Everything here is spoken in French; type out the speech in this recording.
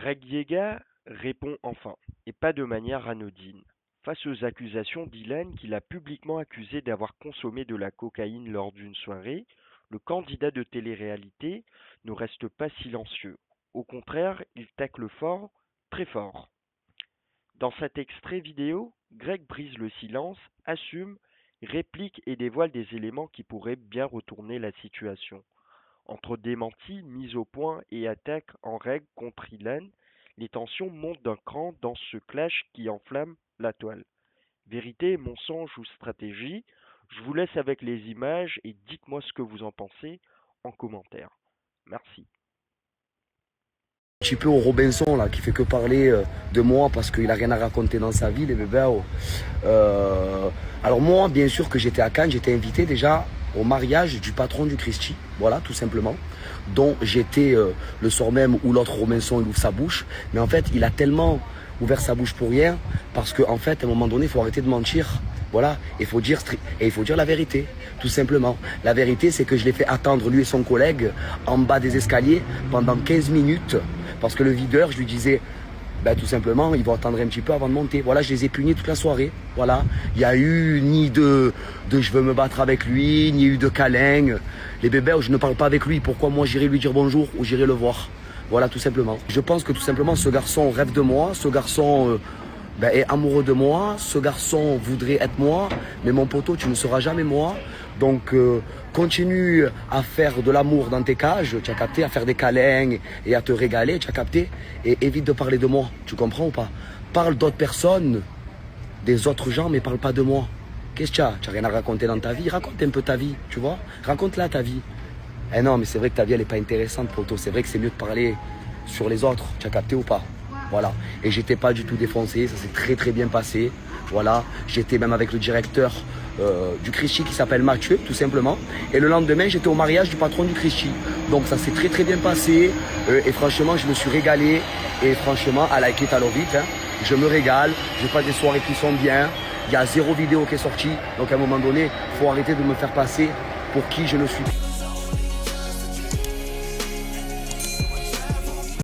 Greg Yega répond enfin, et pas de manière anodine. Face aux accusations d'Ilan qu'il a publiquement accusé d'avoir consommé de la cocaïne lors d'une soirée, le candidat de télé-réalité ne reste pas silencieux. Au contraire, il tacle fort, très fort. Dans cet extrait vidéo, Greg brise le silence, assume, réplique et dévoile des éléments qui pourraient bien retourner la situation. Entre démentis, mise au point et attaques en règle contre Ilan, les tensions montent d'un cran dans ce clash qui enflamme la toile. Vérité, mensonge ou stratégie, je vous laisse avec les images et dites-moi ce que vous en pensez en commentaire. Merci. Un petit peu au Robinson là, qui fait que parler de moi parce qu'il n'a rien à raconter dans sa vie, les bébés. Alors moi, bien sûr que j'étais à Cannes, j'étais invité déjà au mariage du patron du Christie, voilà, tout simplement, dont j'étais le soir même où l'autre Robinson il ouvre sa bouche, mais en fait il a tellement ouvert sa bouche pour rien, parce qu'en fait à un moment donné il faut arrêter de mentir, voilà, il faut dire la vérité, tout simplement. La vérité c'est que je l'ai fait attendre lui et son collègue en bas des escaliers pendant 15 minutes, parce que le videur, je lui disais, ben, tout simplement, ils vont attendre un petit peu avant de monter. Voilà, je les ai punis toute la soirée. Voilà, il n'y a eu ni de je veux me battre avec lui, ni eu de câlin. Les bébés, je ne parle pas avec lui. Pourquoi moi j'irai lui dire bonjour ou j'irai le voir? Voilà, tout simplement. Je pense que tout simplement, ce garçon rêve de moi, ce garçon est amoureux de moi, ce garçon voudrait être moi, mais mon poteau, tu ne seras jamais moi. Donc continue à faire de l'amour dans tes cages, tu as capté, à faire des câlins et à te régaler, tu as capté, et évite de parler de moi, tu comprends ou pas? Parle d'autres personnes, des autres gens, mais parle pas de moi. Qu'est-ce que tu as? Tu n'as rien à raconter dans ta vie? Raconte un peu ta vie, tu vois? Raconte-la ta vie. Eh non, mais c'est vrai que ta vie, elle n'est pas intéressante, poteau. C'est vrai que c'est mieux de parler sur les autres, tu as capté ou pas? Voilà, et j'étais pas du tout défoncé, ça s'est très très bien passé. Voilà, j'étais même avec le directeur du Christie qui s'appelle Mathieu, tout simplement. Et le lendemain, j'étais au mariage du patron du Christie. Donc ça s'est très très bien passé. Et franchement, je me suis régalé. Et franchement, à like it, à love it, hein, je me régale. J'ai pas des soirées qui sont bien. Il y a 0 vidéo qui est sortie. Donc à un moment donné, il faut arrêter de me faire passer pour qui je ne suis pas.